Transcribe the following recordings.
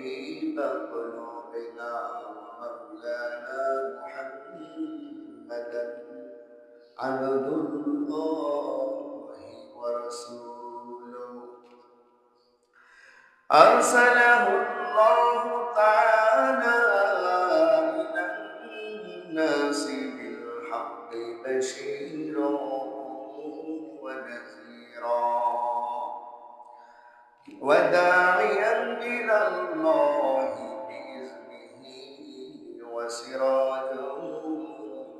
طبيب قلوبنا ومولانا محمدا عبد الله ورسوله أرسله الله تعالى إلى الناس بالحق بشيرا ونذيرا وداعيا إلى الله بإذنه وسراجا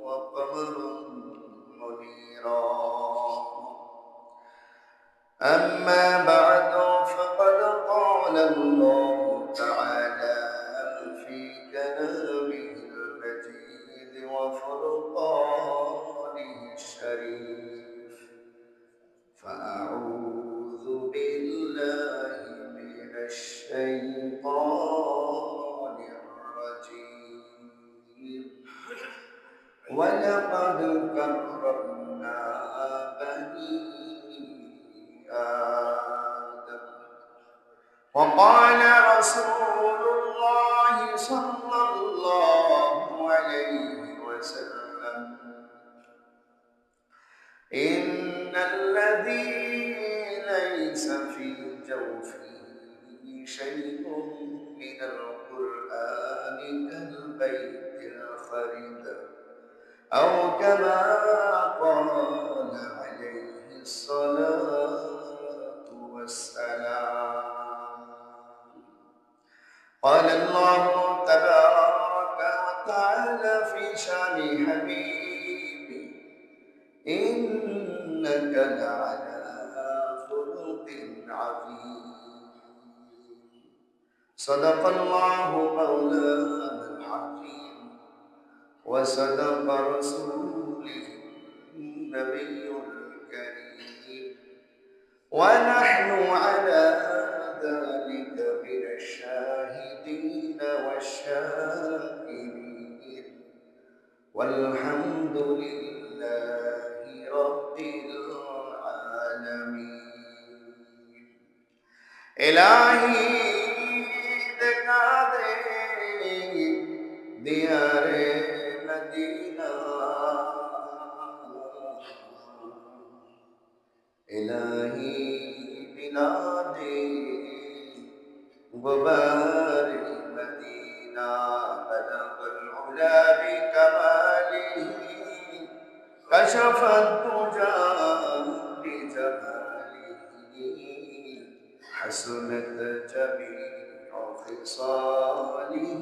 وقمرا منيرا أما بعد فقد قال الله تعالى في كلامه المجيد وفرقانه الشريف فأعوذ بالله من الشيطان الرجيم ولقد كرمنا بني آدم وقال رسول الله صلى الله عليه وسلم إن الذي ليس في جوفه شيء من القرآن كالبيت الخرب أو كما قال عليه الصلاة والسلام قال الله تبارك وتعالى في شان حبيبي إنك لعلى خلق عظيم صدق الله مولانا العظيم وصدق رسوله النبي الكريم ونحن على ذلك من الشاهدين والشاكرين والحمد لله رب العالمين إلهي दिखा दे दियारे मदीना इलाही बिना दे गुबार मदीना बलगल उला बिकमालिही कशफत तुजा बिजमालिही हसनत जमीअ खिसालिही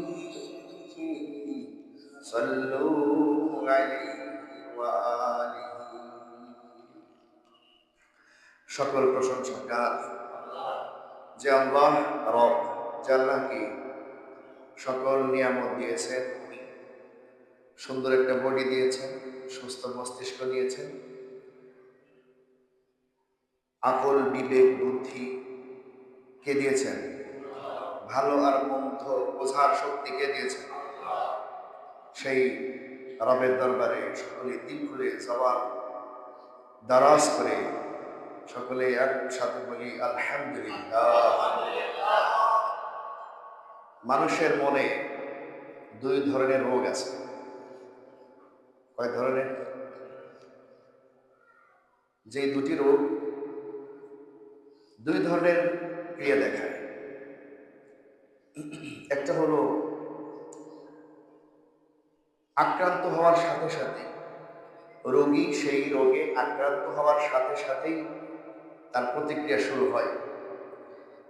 सल्लू अलैहि व आलिहि। সকল প্রশংসা কার? যে আল্লাহ রব, যে আল্লাহকে সকল নিয়ামত দিয়েছেন, সুন্দর একটা বডি দিয়েছেন, সুস্থ মস্তিষ্ক দিয়েছেন, আকল বিবেক বুদ্ধি কে দিয়েছেন? ভালো আর মন্দ বোঝার শক্তি কে দিয়েছেন? সেই রবের দরবারে সকলে দিল খুলে জবান দারাজ করে সকলে একসাথে বলি আলহামদুলিল্লাহ। মানুষের মনে দুই ধরনের রোগ আছে। কয় ধরনের? যে দুটি রোগ দুই ধরনের ক্রিয়া দেখায়। একটা হলো আক্রান্ত হওয়ার সাথে সাথে রোগী সেই রোগে আক্রান্ত হওয়ার সাথে সাথেই তার প্রতিক্রিয়া শুরু হয়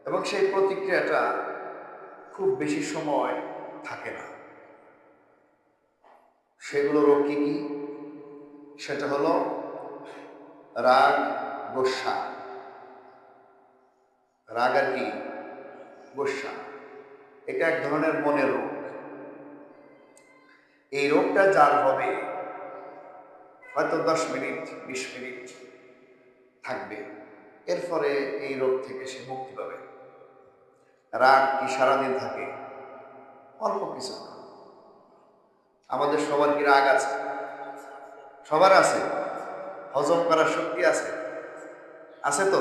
এবং সেই প্রতিক্রিয়াটা খুব বেশি সময় থাকে না। সেগুলো রোগ কি কি? সেটা হলো রাগ, গোসা। রাগ আর কি? গোসা। এটা এক ধরনের মনের রোগ। এই রোগটা যার হবে হয়তো 10 মিনিট 20 মিনিট থাকবে, এরপরে এই রোগ থেকে সে মুক্তি পাবে। রাগ কি সারাদিন থাকে? অল্প কিছু। আমাদের সবার কি রাগ আছে? সবার আছে। হজম করার শক্তি আছে? আছে তো?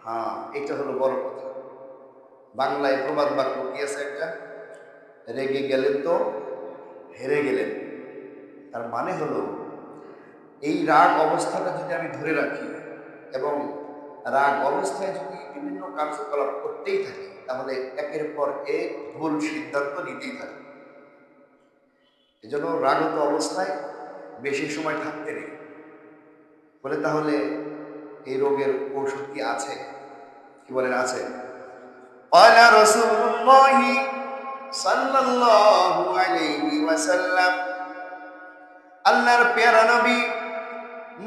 হ্যাঁ, এটা হলো বড় কথা। বাংলায় প্রবাদ বাক্য কি আছে একটা, রেগে গেলেন তো হেরে গেলেন। তার মানে হলো এই রাগ অবস্থাটা যদি আমি ধরে রাখি এবং রাগ অবস্থায় যদি বিভিন্ন কার্যকলাপ করতেই থাকি, তাহলে একের পর এক ভুল সিদ্ধান্ত নিতেই থাকি। এজন্য রাগত অবস্থায় বেশি সময় থাকতে নেই। বলে তাহলে এই রোগের ঔষধ কি আছে? কি বলেন আছে? قال رسول الله صلى الله عليه وسلم, আল্লাহর পেয়ারা নবী,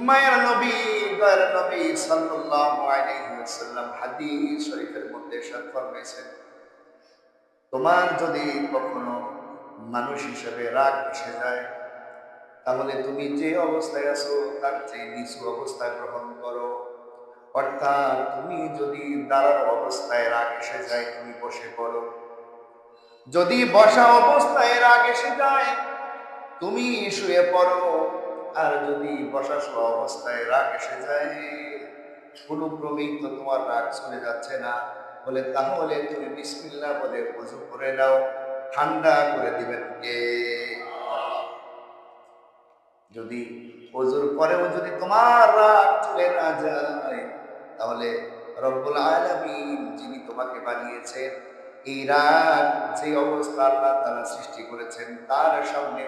মায়ের নবী, দয়ার নবী সাল্লাল্লাহু আলাইহি ওয়াসাল্লাম হাদিস শরীফের মধ্যে ইরশাদ ফরমাইছেন, তোমার যদি কখনো মানুষ হিসেবে রাগ এসে যায়, তাহলে তুমি যে অবস্থায় আছো তার চেয়ে নিচু অবস্থায় গ্রহণ করো। অর্থাৎ তুমি যদি দাঁড়ানো অবস্থায় রাগ এসে যায়, তুমি বসে পড়ো। যদি বসা অবস্থায় রাগ এসে যায়, তুমি শুয়ে পড়ো। আর যদি বসা শোয়া অবস্থায় রাগ এসে যায়, কোনো ক্রমেই তো তোমার রাগ চলে যাচ্ছে না, বলে তাহলে তুমি বিসমিল্লাহ বলে ওযু করে নাও। ঠান্ডা করে দিবেন কে? যদি ওযুর পরেও যদি তোমার রাগ চলে না যায়, তাহলে রব্বুল আলামিন যিনি তোমাকে বানিয়েছেন, এই রাগ যে অবস্থা আল্লাহ তাআলা সৃষ্টি করেছেন, তার সামনে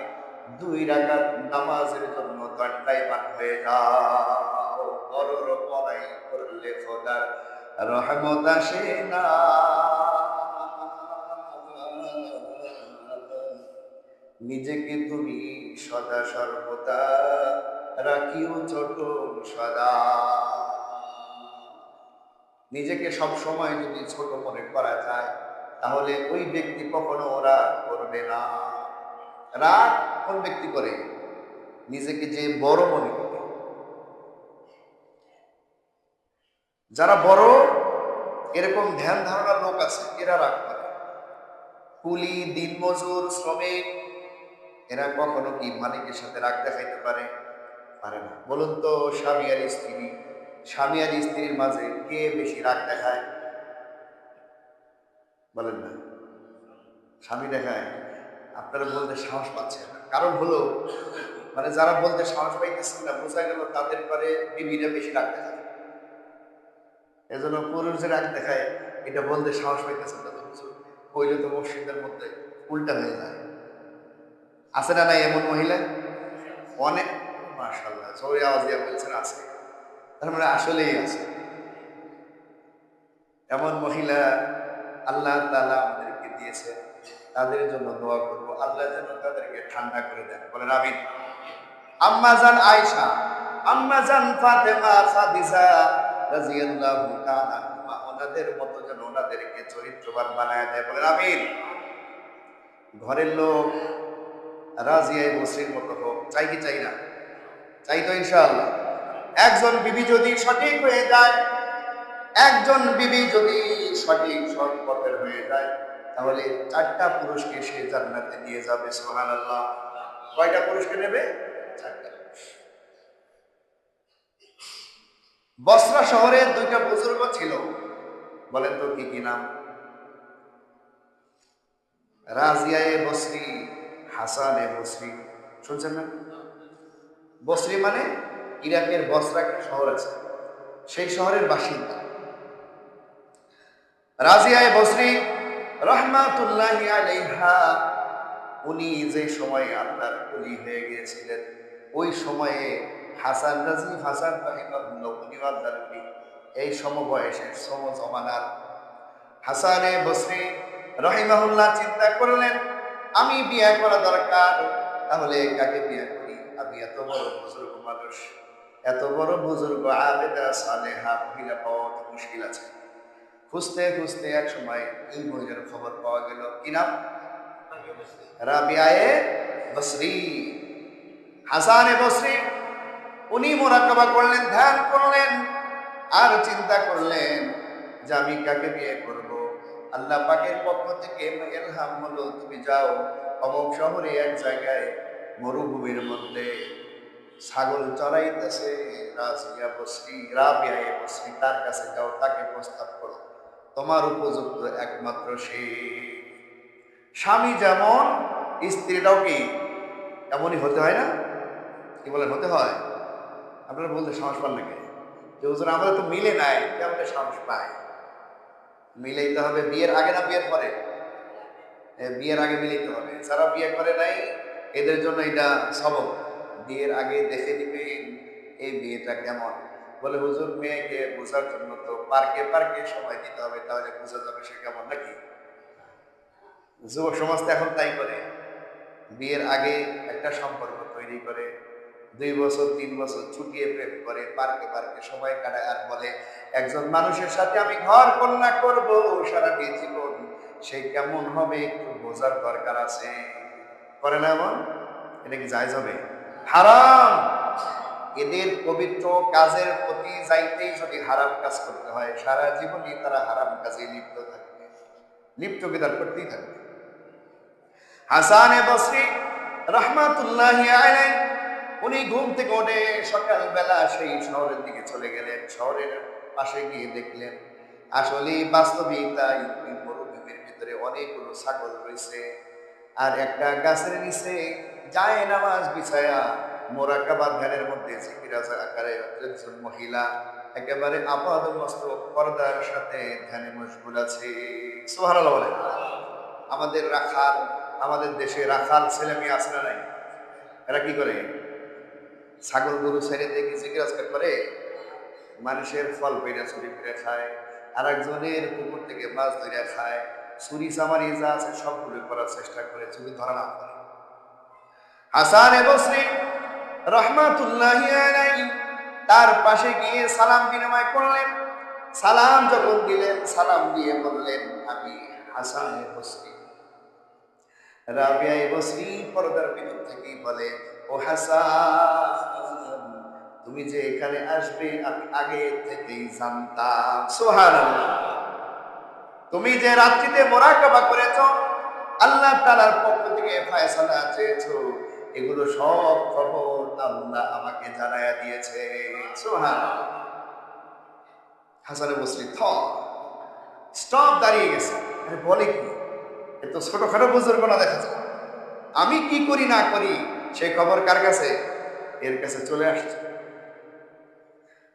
2 রাকাত নামাজের জন্য দণ্ডায়মান হয়ে যাও। বড় বড়াই করলে খোদার রহমত আসে না। নিজেকে তুমি সদা সর্বদা রাখিও ছোট সদা। নিজেকে সব সময় যদি ছোট মনে করা যায়, তাহলে ওই ব্যক্তি কখনো রাগ করবে না। রাগ কোন ব্যক্তি করে? নিজেকে যে বড় মনে করে। যারা বড় এরকম ধ্যান ধারণার লোক আছে, এরা রাগ করে। কুলি, দিনমজুর, শ্রমিক, এরা কখনো কি মালিকের সাথে রাগ দেখাইতে পারে? পারে না। বলুন তো, স্বামী আর স্ত্রী, স্বামী আর স্ত্রীর মাঝে কে বেশি রাগ দেখায়? বলেন না। স্বামী দেখায়। আপনারা বলতে সাহস পাচ্ছেন না, কারণ হলো মানে যারা বলতে সাহস পাইতেছেন না, বোঝা গেল তাদের পরে বিবিরা বেশি রাগ দেখায়। এজন্য পুরুষ যে রাগ দেখায়, এটা বলতে সাহস পাইতেছেন না, তো কইলে তো মসজিদের মধ্যে উল্টা হয়ে যায়। আছে না নাই এমন মহিলা? অনেক। মাশাআল্লাহ, সবাই আওয়াজ দিয়ে বলছেন আছে। তার মানে আসলেই আছে এমন মহিলা। আল্লাহ তাআলা আমাদেরকে দিয়েছে, তাদের জন্য দোয়া করব, আল্লাহ যেন তাদেরকে ঠান্ডা করে দেন। বলেন আমিন। আম্মা জান আয়েশা, আম্মা জান ফাতেমা, খাদিজা রাদিয়াল্লাহু তাআলা আনহা, ওনাদের মতো যেন ওনাদেরকে চরিত্রবান বানায় দেয়। বলেন আমিন। ঘরের লোক রাজিয়া বসরির মতো হোক, চাই কি চাই না? চাই তো ইনশাআল্লাহ। একজন বিবি যদি সঠিক হয়ে যায়, একজন বিবি যদি সঠিক সৎ পথের হয়ে যায়, তাহলে 4টা পুরুষকে সে জান্নাতে নিয়ে যাবে। সুবহানাল্লাহ। কয়টা পুরুষকে নেবে? 4টা। বসরা শহরে 2টা বুজুর্গ ছিল। বলেন তো কি কি নাম? রাজিয়ায়ে বসরি, হাসানে বসরি। শুনছেন না? বসরি মানে ইরাকের বসরা একটা শহর আছে, সেই শহরের বাসিন্দা। রাজিয়ায়ে বসরি রহমাতুল্লাহি আলাইহা, উনি যে সময়ে আল্লাহর ওলি হয়ে গিয়েছিলেন, ওই সময়ে হাসান রাজি, হাসান রাহিমাহুল্লাহ, উনি আল্লাহর ওলি। এই সমবয়সের সমজমানার হাসানে বসরি রহিমাহুল্লাহ চিন্তা করলেন, আমি বিয়ে করা দরকার। তাহলে কাকে বিয়ে করি? আমি এত বড় বুজুর্গ মানুষ, এত বড় বুজুর্গ আবেদা সালেহা মহিলা পাওয়া তো মুশকিল আছে। খুঁজতে খুঁজতে এক সময় এই মহিলার খবর পাওয়া গেল। কি নাম? রাবিয়ায়ে বসরি। হাসানে বসরি উনি মুরাকাবা করলেন, ধ্যান করলেন, আর চিন্তা করলেন যে আমি কাকে বিয়ে করব। আল্লাহ পাকের পক্ষ থেকে ইলহাম হলো, তুমি যাও অমুক শহরে এক জায়গায় মরুভূমির মধ্যে ছাগল চড়াইতেছে রাজিয়া বসরি, রাবিয়া বসরি, তার কাছে যাও, তাকে প্রস্তাব করো। তোমার উপযুক্ত একমাত্র সে। স্বামী যেমন স্ত্রীটাও কি এমনই হতে হয় না? কি বলেন, হতে হয়? আপনারা বলতে সাহস পান নাকি যে হুজুর আমাদের তো মিলে নাই, কেমন সাহস পায়? মিলাইতে হবে বিয়ের আগে না বিয়ের পরে? বিয়ের আগে মিলাইতে হবে। যারা বিয়ে করে নাই এদের জন্য এটা সবক। বিয়ের আগে দেখে নিবেন এই বিয়েটা কেমন। বলে হুজুর মেয়েকে বোঝার জন্য তো পার্কে পার্কে সময় দিতে হবে, তাহলে বোঝা যাবে সে কেমন নাকি। যুব সমাজ তো এখন তাই করে, বিয়ের আগে একটা সম্পর্ক তৈরি করে, 2 বছর 3 বছর ছুটিয়ে প্রেম করে, পার্কে পার্কে সময় কাটায়, আর বলে একজন মানুষের সাথে আমি ঘর কন্যা করব সারাটি জীবন, সে কেমন হবে একটু বোঝার দরকার আছে। করে না এমন? এটা কি জায়েজ হবে? হারাম। এদের পবিত্র কাজের প্রতি যাইতেই যদি হারাম কাজ করতে হয়, সারা জীবনই তারা হারাম কাজে লিপ্ত থাকবে, লিপ্ত বিদার করতেই থাকবে। হাসান বসরি রহমাতুল্লাহি আলাইহি উনি ঘুম থেকে উঠে সকালবেলা সেই শহরের দিকে চলে গেলেন। শহরের পাশে গিয়ে দেখলেন আসলে বাস্তবিক তাই, ওই মরুভূমির ভিতরে অনেকগুলো ছাগল রয়েছে, আর একটা গাছের নিচে যায় নামাজ বিছায়া মোরাকাবা ধ্যানের মধ্যে জিকির আকারে একজন মহিলা একেবারে আপাদ মস্তক পর্দার সাথে ধ্যানে মশগুল আছে। সুবহানাল্লাহ বলেন। আমাদের রাখাল, আমাদের দেশে রাখাল ছেলে মেয়ে আছে না নাই? এরা কি করে? ছাগল গরু ছেড়ে দেখে জিজ্ঞাসা আজকাল করে, মানুষের ফল পেড়ে চুরি করে খায়, আর একজনের পুকুর থেকে মাছ ধরে খায়, চুরি চামারি যা আছে সবগুলো করার চেষ্টা করে, যদি ধরা না পড়ে। হাসান বসরি রহমাতুল্লাহি আলাইহি তার পাশে গিয়ে সালাম বিনিময় করলেন। সালাম যখন দিলেন, সালাম দিয়ে বললেন আমি হাসান বসরি। রাবিয়া বসরি পর্দার ভিতর থেকেই বলে, ও হাসান, তুমি যে এখানে আসবে আমি আগে থেকেই জানতাম। সুবহানাল্লাহ। তুমি যে রাত্রিতে মোরাকাবা করেছো, আল্লাহ তাআলার পক্ষ থেকে ফয়সালা চেয়েছো, এগুলো সব খবর আল্লাহ আমাকে জানায়া দিয়েছে। সুবহানাল্লাহ। হাসান বসরি স্টপ দাঁড়িয়ে গেছে। আরে বলে কি, এত ছোটখাটো বুজুর্গ না দেখা যায়, আমি কি করি না করি সেই খবর কার কাছে? এর কাছে চলে আসছে।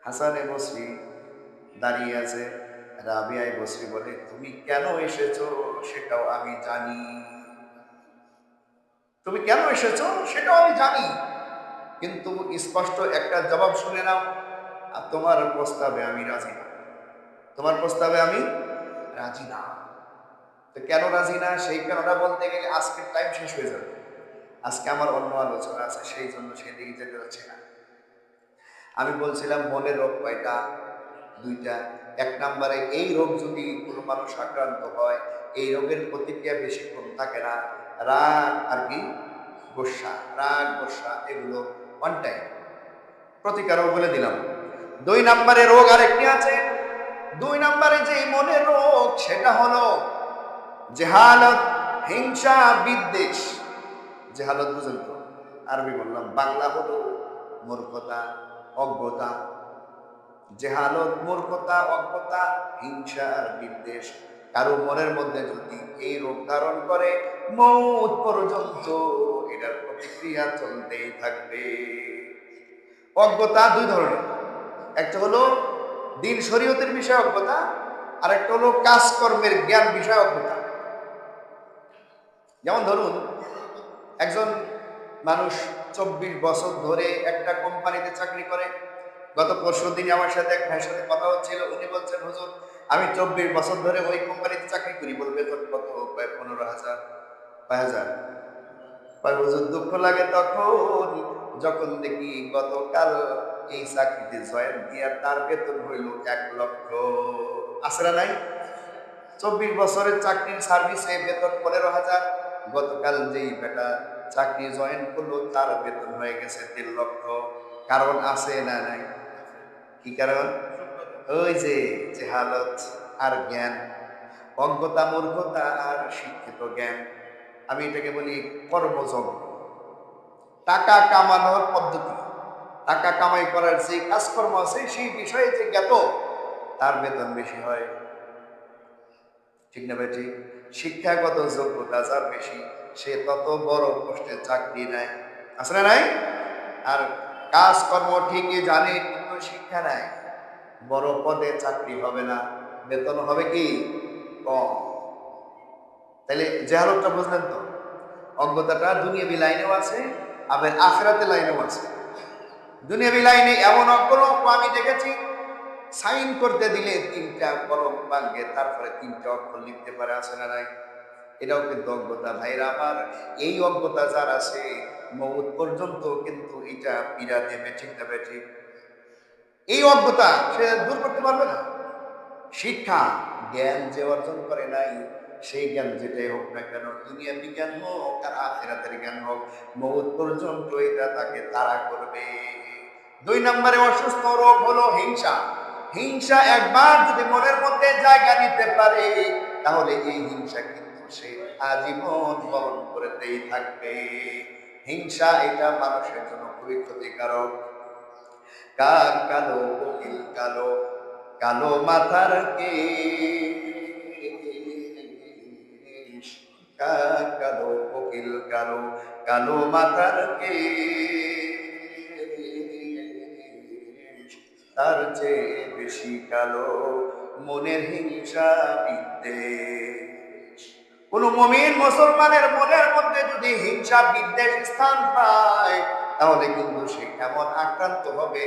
হাসানে বসরি দাঁড়িয়ে আছে। রাবিয়ায় বসরি বলে, তুমি কেন এসেছো সেটাও আমি জানি, তুমি কেন এসেছো সেটাও আমি জানি, কিন্তু স্পষ্ট একটা জবাব শুনে নাও, আর তোমার প্রস্তাবে আমি রাজি না, তোমার প্রস্তাবে আমি রাজি না। তো কেন রাজি না সেই কারণটা বলতে গেলে আজকের টাইম শেষ হয়ে যাবে, আজকে আমার অন্য আলোচনা আছে, সেই জন্য সেদিকে যেতে হচ্ছে না। আমি বলছিলাম মনের রোগ কয়টা? 2টা। 1 নম্বরে এই রোগ যদি কোনো মানুষ আক্রান্ত হয়, এই রোগের প্রতিক্রিয়া বেশিক্ষণ থাকে না, রাগ আর কি গোসা, রাগ গোসা এগুলো ওয়ান টাইম, প্রতিকারও বলে দিলাম। 2 নম্বরে রোগ আরেকটি আছে। 2 নম্বরে যে মনের রোগ সেটা হলো জেহালত, হিংসা, বিদ্বেষ। জেহালত বুঝেন তো? আরবি বললাম, বাংলা হলো মূর্খতা, অজ্ঞতা। জেহালত মূর্খতা, অজ্ঞতা, হিংসা আর বিদ্বেষ কারো মনের মধ্যে যদি এই রোগ ধারণ করে, মৌত পর্যন্ত এটার প্রতিক্রিয়া চলতেই থাকবে। অজ্ঞতা 2 ধরনের, একটা হলো দিন শরীয়তের বিষয়ে অজ্ঞতা, আর একটা হলো কাজকর্মের জ্ঞান বিষয়ে অজ্ঞতা। যেমন ধরুন একজন মানুষ 24 বছর ধরে একটা কোম্পানিতে চাকরি করে। গত পরশুদিন আমার সাথে এক ভাইয়ের সাথে কথা হচ্ছিল, উনি বলছেন হুজুর আমি 24 বছর ধরে ওই কোম্পানিতে চাকরি করি। বলবে বেতন কত? 15,000। 5,000। হুজুর দুঃখ লাগে তখন যখন দেখি গতকাল এই চাকরিতে জয়েন দিয়ে তার বেতন হইল 1 লক্ষ। আসরা নাই? 24 বছরের চাকরির সার্ভিসে বেতন 15,000, গতকাল যেই বেটা চাকরি জয়েন করলো তার বেতন হয়ে গেছে 3 লক্ষ। কারণ আছে না নাই? কি কারণ? ওই যে জেহালত আর জ্ঞান, অজ্ঞতা মূর্খতা আর শিক্ষিত জ্ঞান। আমি এটাকে বলি কর্মযোগ, টাকা কামানোর পদ্ধতি। টাকা কামাই করার যে কাজকর্ম আছে সেই বিষয়ে যে জ্ঞাত, তার বেতন বেশি হয়। ঠিক না ভাই? ঠিক। শিক্ষাগত যোগ্যতা যার বেশি সে তত বড় পোস্টে চাকরি নেয়, আছে না নাই? আর কাজকর্ম ঠিকই জানে কিন্তু শিক্ষা নাই, বড় পদে চাকরি হবে না, বেতন হবে কি কম। তাহলে জেহালতটা বুঝলেন তো? অজ্ঞতাটা দুনিয়াবি লাইনেও আছে, আবার আখিরাতে লাইনেও আছে। দুনিয়াবি লাইনে এমন অজ্ঞ লোক আমি দেখেছি, সাইন করতে দিলে 3টা কলম ভাঙে, তারপরে 3টা অক্ষর লিখতে পারে, আছে না নাই? এটাও কিন্তু অজ্ঞতা ভাইরা আমার। এই অজ্ঞতা যার আছে মৌত পর্যন্ত কিন্তু এটা পীড়া দেবে, ঠিক না ঠিক? এই অজ্ঞতা সে দূর করতে পারবে না। শিক্ষা জ্ঞান যে অর্জন করে নাই, সেই জ্ঞান যেটাই হোক না কেন, দুনিয়া বিজ্ঞান হোক আর আখিরাতের জ্ঞান হোক, মৌত পর্যন্ত এটা তাকে তাড়া করবে। 2 নম্বরে অসুস্থ রোগ হলো হিংসা। হিংসা একবার যদি মনের মধ্যে জায়গা নিতে পারে, তাহলে এই হিংসা কিন্তু সে আজীবন বহন করতেই থাকবে। হিংসা এটা মানুষের জন্য খুবই ক্ষতিকারক। কাক কালো কোকিল কালো, কালো মাথার কেশ, কাক কালো কোকিল কালো, কালো মাথার কেশ, তার চেয়ে বেশি কালো মনের হিংসা বিদ্বেষ। কোন মুমিন মুসলমানের মনের মধ্যে যদি হিংসা বিদ্বেষ স্থান পায়, তাহলে কিন্তু সে এমন আক্রান্ত হবে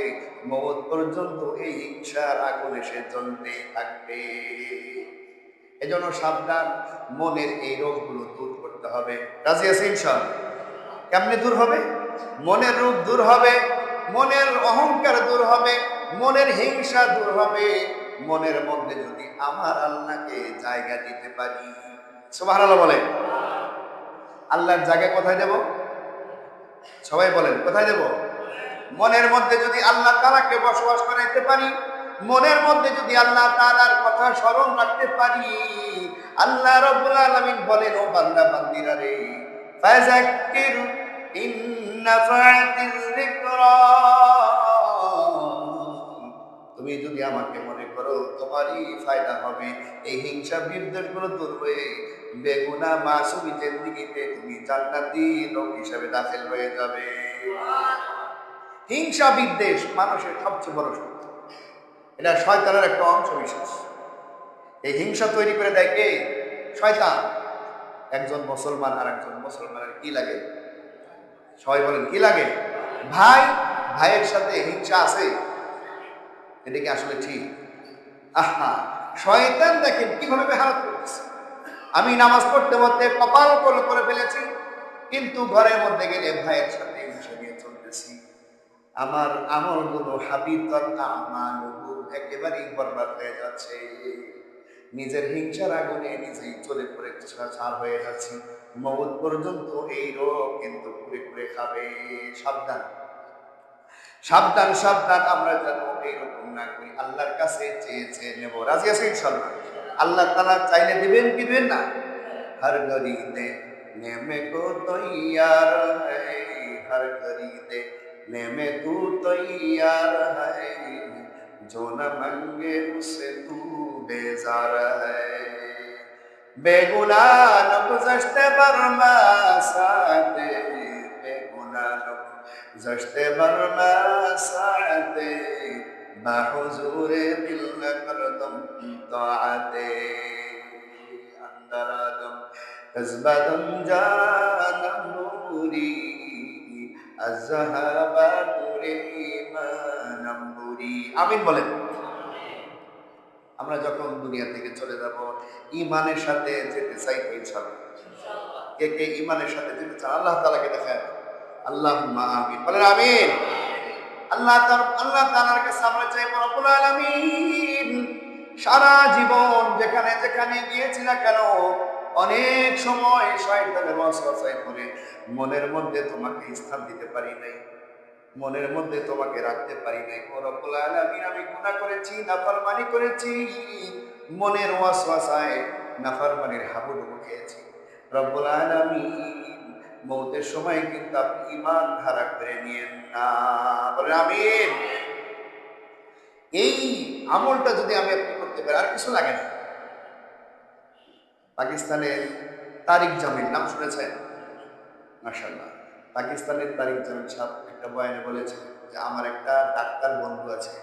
মওত পর্যন্ত এই হিংসার আগুনে সে জ্বলতে থাকবে। এজন্য সাবধান, মনের এই রোগগুলো দূর করতে হবে। রাজি আছে ইনশাআল্লাহ? কেমনে দূর হবে? মনের রোগ দূর হবে, মনের অহংকার দূর হবে, মনের হিংসা দূর হবে। মনের মধ্যে যদি আমার আল্লাহকে জায়গা দিতে পারি, সুবহানাল্লাহ বলেন। আল্লাহর জায়গা কোথায় দেব? সবাই বলেন কোথায় দেব? মনের মধ্যে যদি আল্লাহ তাআলাকে বসবাস করাইতে পারি, মনের মধ্যে যদি আল্লাহ তাআলার কথা স্মরণ রাখতে পারি, আল্লাহ রাব্বুল আলামিন বলেন, ও বান্দা বান্দিরা রে, ফাযাক্কির ইন নাফাতিল যিকরা, তুমি যদি আমাকে মনে করো তোমারই ফায়দা হবে, এই হিংসা বিদ্বেষ গুলো দূর হয়ে বেগুনা মাসুমি জিন্দেগিতে তুমি জান্নাতি লোক হিসেবে দাখিল হয়ে যাবে। হিংসা বিদ্বেষ মানুষের সবচেয়ে বড় শত্রু, এটা শয়তানের একটা অংশ বিশেষ। এই হিংসা তৈরি করে দেয় কে? শয়তান। একজন মুসলমান আর একজন মুসলমানের কি লাগে? সবাই বলেন কি লাগে? ভাই ভাইয়ের সাথে হিংসা আছে, এটা কি আসলে ঠিক? আহা, শয়তান দেখেন কিভাবে বেহারত করতেছে। আমি নামাজ পড়তে পড়তে কপাল করে ফেলেছি, কিন্তু ঘরের মধ্যে গেলে ভাইয়ের সাথে হিংসা নিয়ে চলতেছি। আমার আমলগুলো হাবিতাত আমালুহু, একেবারেই বরবাদ হয়ে যাচ্ছে। নিজের হিংসার আগুনে নিজেই চলে পড়ে ছাড় হয়ে যাচ্ছি। মওত পর্যন্ত এই রোগ কিন্তু পুরে পুরে খাবে। সাবধান সাবধান সাবধান, আমরা যেন এইরকম না করি। আল্লাহর কাছে চেয়ে চেয়ে নেব। রাজি আছে ইনশাআল্লাহ? আল্লাহ তাআলা চাইলে দিবেন কি দিবেন না? हर घड़ी देने में को तैयार है, हर घड़ी देने में तू तैयार है, जो न मांगे उससे तू बेजार है। बेगुनाह लोग गुज़श्ते बरमा साथे, बेगुनाह लोग गुज़श्ते बरमा साथे, बाहुजूरे दिल न कर दम ताअते, अंदरादम कज़बादम जानम नूरी, अज़हाबा नूरे ईमानम नूरी। आमीन বলেন। আমরা যখন দুনিয়া থেকে চলে যাব, ঈমানের সাথে যেতে চাই ইনশাআল্লাহ? কে কে ঈমানের সাথে যেতে চান? আল্লাহ তাআলাকে দেখায় আল্লাহুম্মা আমিন বলেন। আমিন। আল্লাহ তাআলার কাছে আমরা চাইব, রব্বুল আলামিন সারা জীবন যেখানে যেখানে গিয়েছি না কেন, অনেক সময় শয়তানের ওয়াসওয়াসায় পড়ে মনের মধ্যে তোমাকে স্থান দিতে পারি নাই, মনের মধ্যে তোমাকে রাখতে পারি নাই। ও রব্বুল আলামিন, আমি গুনাহ করেছি, নাফরমানি করেছি, মনের ওয়াসওয়াসায় নাফরমানির হাবুডুবু খেয়েছি। রব্বুল আলামিন, মওতের সময় কিন্তু আপনি ঈমান হারা করে নিয়েন না। বলেন আমিন। এই আমলটা যদি আমি আপনি করতে পারি, আর কিছু লাগে না। পাকিস্তানের তারিক জামিল নাম শুনেছেন? মাশাআল্লাহ। পাকিস্তানের তারিক জামিল সাহেব একটা বয়ানে বলেছে যে আমার একটা ডাক্তার বন্ধু আছে।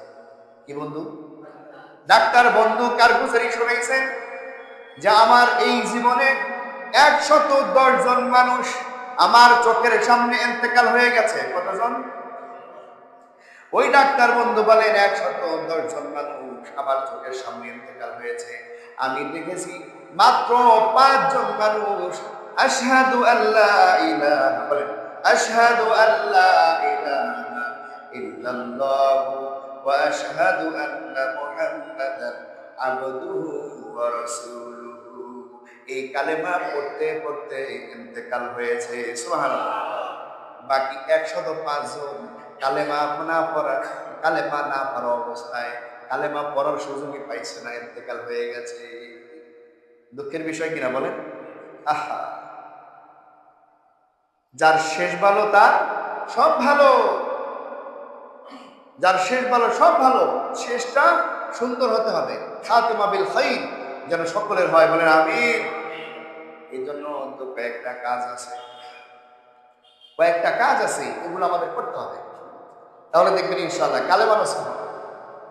কি বন্ধু? ডাক্তার বন্ধু কারগুজারি শুনেছেন যে আমার এই জীবনে 110 জন মানুষ আমার চোখের সামনে ইন্তেকাল হয়ে গেছে। কতজন? ওই ডাক্তার বন্ধু বলেন 110 জন মানুষ আমার চোখের সামনে ইন্তেকাল হয়েছে, আমি দেখেছি মাত্র 5 জন মানুষ আশহাদু আল্লা ইলাহা, বলেন আশহাদু আল্লা ইলাহা ইল্লাল্লাহু ওয়া আশহাদু আন্না মুহাম্মাদান আবদুহু ওয়া রাসূলুহু, এই কালেমা পড়তে পড়তে ইন্তেকাল হয়েছে। সুবহানাল্লাহ। বাকি 105 জন কালেমা না পড়া, কালেমা না পড়া অবস্থায় কালেমা পড়ার সুযোগই পাইছে না, ইন্তেকাল হয়ে গেছে। দুঃখের বিষয় কিনা বলেন? আহা, যার শেষ ভালো তার সব ভালো, যার শেষ ভালো সব ভালো, শেষটা সুন্দর হতে হবে। খাতিমা বিল খাইর যেন সকলের হয়, বলেন আমিন। এই জন্য তো কয়েকটা কাজ আছে, এগুলো আমাদের করতে হবে, তাহলে দেখবেন ইনশাআল্লাহ কালেমা নসিব হবে।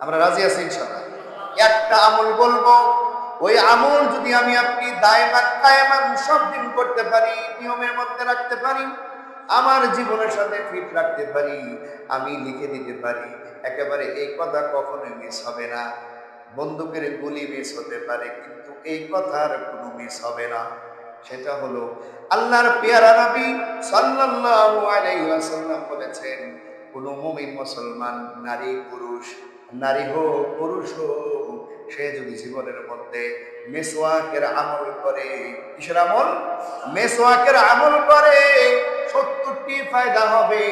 আমরা রাজি আছি ইনশাআল্লাহ। একটা আমল বলবো, ওই আমল যদি আমি আপনি দায়মান কায়েমান সব দিন করতে পারি, নিয়মের মধ্যে রাখতে পারি, আমার জীবনের সাথে ফিট রাখতে পারি, আমি লিখে দিতে পারি একেবারে এই কথা কখনোই মিস হবে না। বন্দুকের গুলি মিস হতে পারে কিন্তু এই কথার কোনো মিস হবে না। সেটা হলো আল্লাহর পেয়ারা নবী সাল্লাল্লাহু আলাইহি ওয়াসাল্লাম বলেছেন, কোন মুমিন মুসলমান নারী পুরুষ, নারী হোক পুরুষ হোক, সে যদি জীবনের মধ্যে মেসওয়াকের আমল করে, কিসের আমল? মেসওয়াকের আমল করে, 70টি ফায়দা হবে।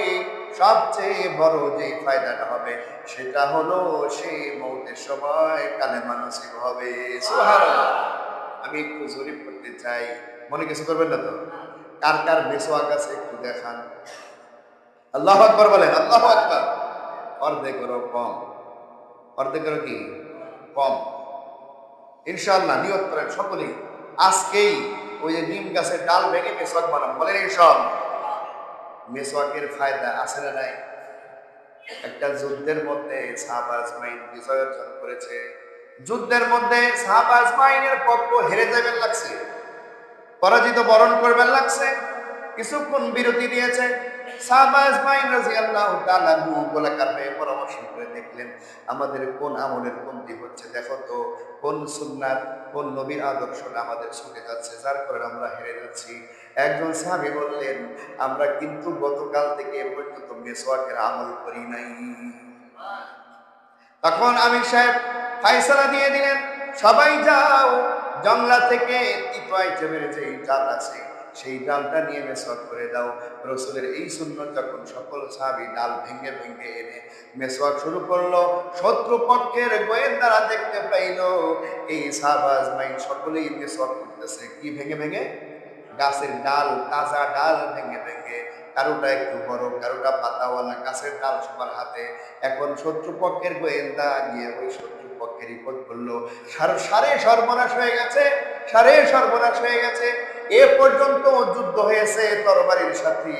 সবচেয়ে বড় যে ফায়দাটা হবে সেটা হলো সে মওতের সময় কালেমা নসিব হবে। সুবহানাল্লাহ। আমি একটু জরিপ করতে চাই, মনে কিছু করবেন না তো? কার কার মেসওয়াক আছে একটু দেখান। আল্লাহু আকবার বলেন, আল্লাহু আকবার। অর্ধেকেরও কম, অর্ধেকেরও কি কম। ইনশাআল্লাহ নিয়ত করেন সকলেই, আজকেই ওই যে নিম গাছের ডাল ভেঙে মেসওয়াক বানাবো, বলেন ইনশাআল্লাহ। মেসওয়াকের ফায়দা আছে না নাই? একটা যুদ্ধের মধ্যে সাহাবা আজমাইন বিজয় অর্জন করেছে। যুদ্ধের মধ্যে সাহাবা আজমাইনের পক্ষ হেরে যাবেন লাগছে, পরাজিত বরণ করবেন লাগছে, কিছুক্ষণ বিরতি দিয়েছে। সাহাবা আজমাইন রাদিয়াল্লাহু তাআলা গোলাকার হয়ে পরামর্শ করে দেখলেন আমাদের কোন আমলের কমতি হচ্ছে, দেখো তো কোন সুন্নাত কোন নবীর আদর্শটা আমাদের ছুটে যাচ্ছে, যার কারণে আমরা হেরে যাচ্ছি। একজন সাহাবী বললেন, আমরা কিন্তু গতকাল থেকে এ পর্যন্ত মেসওয়াকের আমল করি নাই। তখন আমির সাহেব ফায়সালা দিয়ে দিলেন, সবাই যাও জংলা থেকে তিতো আইটেমের যে ডাল আছে সেই ডালটা নিয়ে মেসওয়াক করে দাও। রসুলের এই সুন্নত যখন সকল সাহাবী ডাল ভেঙে ভেঙে এনে মেসওয়াক শুরু করলো, শত্রু পক্ষের গোয়েন্দারা দেখতে পাইল এই সাহাবা আজমাইন সকলেই মেসওয়াক করতেছে। কি ভেঙে ভেঙে? গাছের ডাল, তাজা ডাল ভেঙে ভেঙে, কারোটা একটু বড় কারোটা পাতাওয়ালা গাছের ডাল সবার হাতে। এখন শত্রুপক্ষের গোয়েন্দা গিয়ে ওই শত্রুপক্ষের রিপোর্ট করলো, সারে সর্বনাশ হয়ে গেছে, সারে সর্বনাশ হয়ে গেছে। এ পর্যন্ত যুদ্ধ হয়েছে তরবারির সাথে।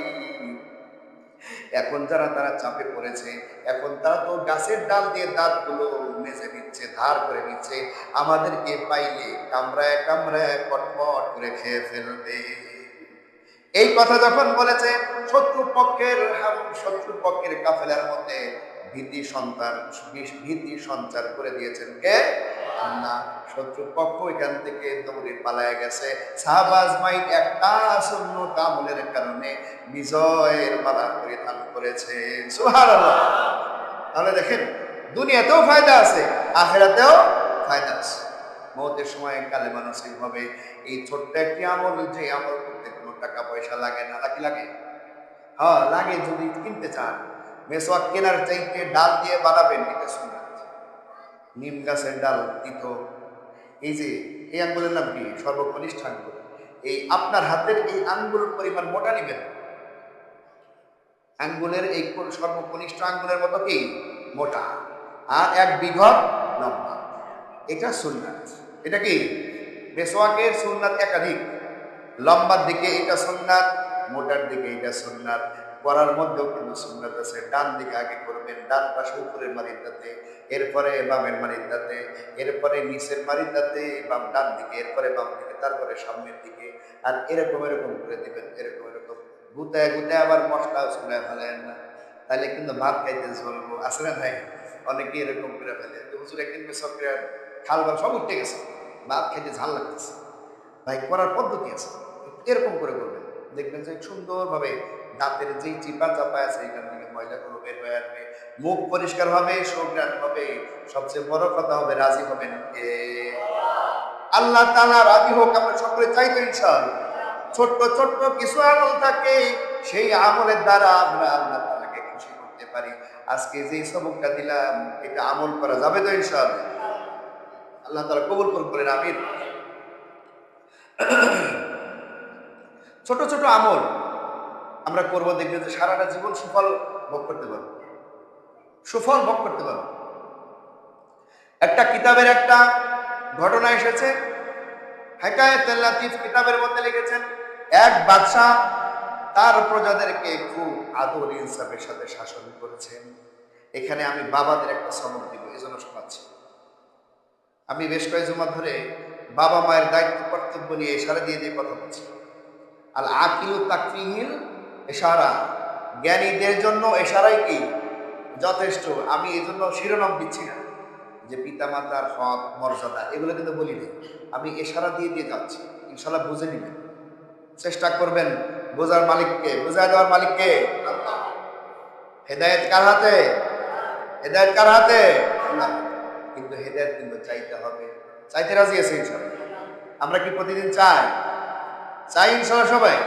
এখন যারা তারা চাপে পড়েছে, এখন তারা তো গাছের ডাল দিয়ে দাঁতগুলো মেজে নিচ্ছে, ধার করে নিচ্ছে, আমাদেরকে পাইলে কামড়ায় কামড়ায় পটপট করে খেয়ে ফেলবে। এই কথা যখন বলেছে শত্রুপক্ষের কাফেলার মধ্যে ভীতি সঞ্চার করে দিয়েছেন কে? আল্লাহ। শত্রুপক্ষ এখান থেকে দৌড়ে পালায় গেছে। সাহাবা আজমাইন একটা সুন্নত আমলের কারণে বিজয়ের মালা পরিধান করেছে। সুবহানাল্লাহ। তাহলে দেখেন দুনিয়াতেও ফায়দা আছে, আখিরাতেও ফায়দা আছে। মওতের সময় কালেমা নসিব হবে। এই ছোট্ট একটি আমল, যে আমল করতে কোনো টাকা পয়সা লাগে না, নাকি লাগে? হ্যাঁ লাগে। যদি কিনতে চান, মেসওয়াক কেনার চাইতে ডাল দিয়ে বানাবেন, এটা সুন্নাত। নিম গাছের ডাল তিতো। এই যে এই আঙ্গুলের নাম কি? সর্বকনিষ্ঠ আঙ্গুল। এই আপনার হাতের এই আঙ্গুলের পরিমাণ মোটা নিবেন, আঙ্গুলের এই সর্বকনিষ্ঠ আঙ্গুলের মতো কি মোটা, আর 1 বিঘত লম্বা। এটা সুন্নাত। এটা কি? মেসওয়াকের সুন্নাত একাধিক, লম্বার দিকে এটা সুন্নাত, মোটার দিকে এটা সুন্নাত, করার মধ্যেও কিন্তু সুন্নাত আছে। ডান দিকে আগে করবেন, ডান পাশে উপরের মারিদাতে, এরপরে বামের মারিদাতে, এরপরে নিচের মারিদাতে, বাম ডান দিকে, এরপরে বাম দিকে, তারপরে সামনের দিকে, আর এরকম এরকম করে দিবেন, এরকম এরকম গুতায় গুতায়। আবার মশলা ছুড়ায় ফেলেন না, তাহলে কিন্তু ভাত খাইতে চলবো, আছে না ভাই? অনেকে এরকম করে ফেলে, হুজুর একদিন সবকে খাল বাল সব উঠে গেছে, ভাত খাইতে ঝাল লাগতেছে। ভাই করার পদ্ধতি আছে, এরকম করে করবেন, দেখবেন যে সুন্দরভাবে দাঁতের যেই চিপা চাপা আছে এখান থেকে ময়লাগুলো বের হয়ে আসবে, মুখ পরিষ্কার হবে, সুঘ্রাণ হবে, সবচেয়ে বড় কথা হবে রাজি হবেন কে? আল্লাহ তাআলা রাজি হোক, আমরা সকলে চাই তো ইনশাআল্লাহ। ছোট্ট ছোট্ট কিছু আমল থাকে, সেই আমলের দ্বারা আমরা আল্লাহ তাআলাকে খুশি করতে পারি। আজকে যে সবকটা দিলাম, এটা আমল করা যাবে তো ইনশাআল্লাহ? আল্লাহ তাআলা কবুল করবেন, আমিন। ছোট ছোট আমল আমরা করবো, দেখবেন যে সারাটা জীবন সুফল ভোগ করতে পারবো, সুফল ভোগ করতে পারবো। একটা কিতাবের একটা ঘটনা এসেছে, হেকায়েতুল লাতিফ কিতাবের মধ্যে লিখেছেন, এক বাদশা তার প্রজাদেরকে খুব আদর ইনসাফের সাথে শাসন করেছেন। এখানে আমি বাবাদের একটা সবক দিব, এজন্য শোনাচ্ছি। আমি বেশ কয়েক জমা ধরে বাবা মায়ের দায়িত্ব কর্তব্য নিয়ে ইশারা দিয়ে দিয়ে কথা বলছি। আল আকিলু তাকফিহিল ইশারা, জ্ঞানীদের জন্য ইশারাই কি যথেষ্ট। আমি এই জন্য শিরোনাম দিচ্ছি না যে পিতা মাতার হক মর্যাদা, এগুলো কিন্তু বলি না, আমি ইশারা দিয়ে দিয়ে যাচ্ছি। ইনশাল্লাহ বুঝে নিবেন, চেষ্টা করবেন বোঝার মালিককে, বোঝায় দেওয়ার মালিককে। হেদায়েত কার হাতে? হেদায়েত কার হাতে? আল্লাহ। কিন্তু হেদায়েত কিন্তু চাইতে হবে, চাইতে রাজি আছে ইনশাল্লাহ। আমরা কি প্রতিদিন চাই? চাই ইনশাল্লাহ সবাই?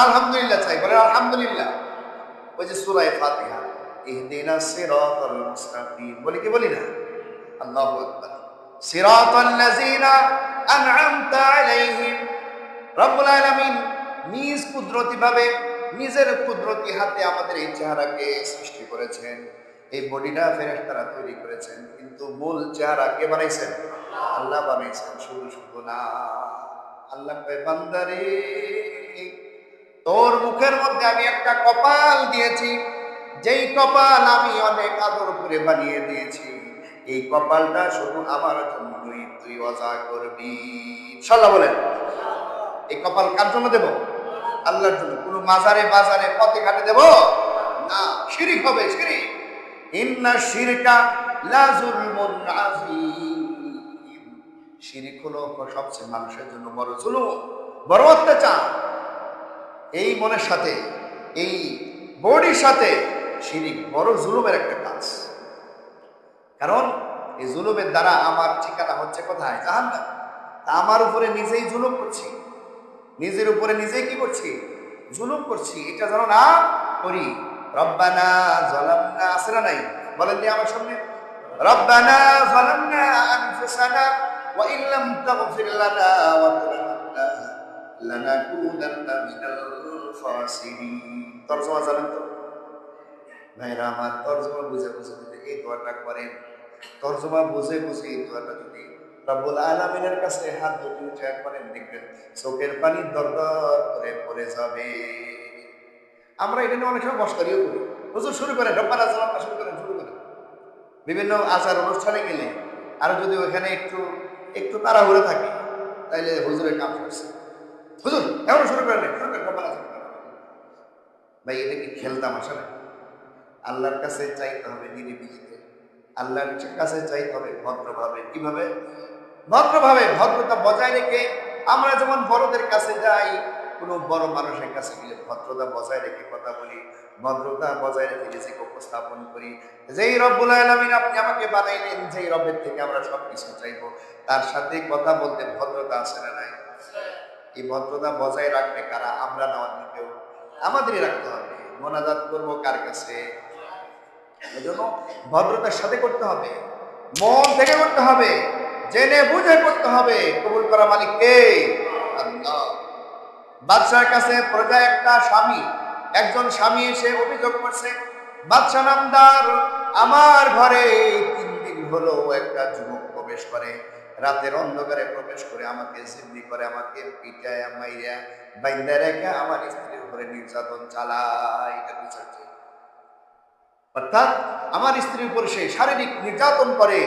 আলহামদুলিল্লাহ চাই, বলেন আলহামদুলিল্লাহ। ওই যে সূরা ফাতিহা, ইহদিনাস সিরাতাল মুস্তাকিম, বলি কি বলি না? আল্লাহু আকবার। সিরাতাল লাযিনা আন'আমতা আলাইহিম, রব্বুল আলামিন নিজ কুদরতি ভাবে, নিজের কুদরতি হাতে আমাদের এই চেহারাকে সৃষ্টি করেছেন, এই বডিটা ফেরেশতারা তৈরি করেছেন, কিন্তু মূল চেহারা কে বানাইছেন? আল্লাহ বানাইছেন। শুধু শুধু না, আল্লাহ কয় বান্দারে, তোর মুখের মধ্যে আমি একটা কপাল দিয়েছি, যেই কপাল আমি অনেক আদর করে বানিয়ে দিয়েছি, এই কপালটা শুধু আমার জন্যই তুই ওয়াজা করবি। ইনশাআল্লাহ বলেন। এই কপাল কার জন্য দেব? আল্লাহর জন্য। কোনো মাজারে বাজারে পথে ঘাটে দেব না, শিরিক হবে, শিরিক। ইন্না শিরকা লা যুলমুন আযীম, শিরিক হলো সবচেয়ে মানুষের জন্য বড় জুলুম, বড় অত্যাচার। এই মনের সাথে, এই বডির সাথে শিরিক বড় জুলুমের একটা কাজ। কারণ এই জুলুমের দ্বারা আমার ঠিকানা হচ্ছে কোথায়? জাহান্নাম। আমার উপরে নিজেই জুলুম করছি, নিজের উপরে নিজেই কি করছি? জুলুম করছি। এটা যেন না করি। রব্বানা যালামনা, আছে না নাই? বলেন নি আমার সামনে, রব্বানা যালামনা আনফুসানা ওয়া ইন লাম তাগফির লানা ওয়া তারহামনা লানাকুনান্না মিনাল ফাসিকিন। তরজমা জানেন তো ভাইরা আমার? তরজমা বুঝে বুঝে যদি এই দোয়াটা করেন, তরজমা বুঝে বুঝে এই দোয়াটা যদি রব্বুল আলামিনের কাছে হাত দুটি উঠে করেন, দেখবেন চোখের পানি দরদর করে পড়ে যাবে। আমরা এটা নিয়ে অনেক সময় মশকারিও করি, হুজুর শুরু করেন, রব্বানা যালামনা শুরু করেন, শুরু করেন। বিভিন্ন আচার অনুষ্ঠানে গেলে আর যদি ওখানে একটু একটু তাড়াহুড়ো থাকে, তাইলে হুজুরের কাম করছে, হুজুর এমন শুরু করেন, শুরু করেন রব্বানা যালামনা। ভাই এটা কি খেলতাম আসলে? আল্লাহর কাছে চাইতে হবে নিরিবিলিতে, আল্লাহর কাছে চাইতে হবে ভদ্রভাবে। কিভাবে? ভদ্রভাবে, ভদ্রতা বজায় রেখে। আমরা যেমন বড়দের কাছে যাই, কোনো বড় মানুষের কাছে গেলে ভদ্রতা বজায় রেখে কথা বলি, ভদ্রতা বজায় রেখে নিজেকে উপস্থাপন করি। যেই রব্বুল আলামিন আপনি আমাকে বানাইলেন, যেই রবের থেকে আমরা সবকিছু চাইবো, তার সাথে কথা বলতে ভদ্রতা আছে না নাই? এই ভদ্রতা বজায় রাখবে কারা? আমরা না অন্য কেউ? আমাদেরই রাখতে হবে। মোনাজাত করবো কার কাছে? এজন্য ভদ্রতার সাথে করতে হবে, মন থেকে করতে হবে, জেনে বুঝে করতে হবে। কবুল করা মালিক কে? আল্লাহ। বাদশার কাছে প্রজা একটা স্বামী, একজন স্বামী এসে অভিযোগ করছে, বাদশা নামদার, আমার ঘরে 3 দিন হলো একটা যুবক প্রবেশ করে, রাতের অন্ধকারে প্রবেশ করে আমাকে জিম্মি করে, আমাকে পিটায়া মাইরা বাইন্দা রেখে আমার স্ত্রীর উপরে নির্যাতন চালায়। এটা বিচার চাই। অর্থাৎ আমার স্ত্রীর উপর সে শারীরিক নির্যাতন করে,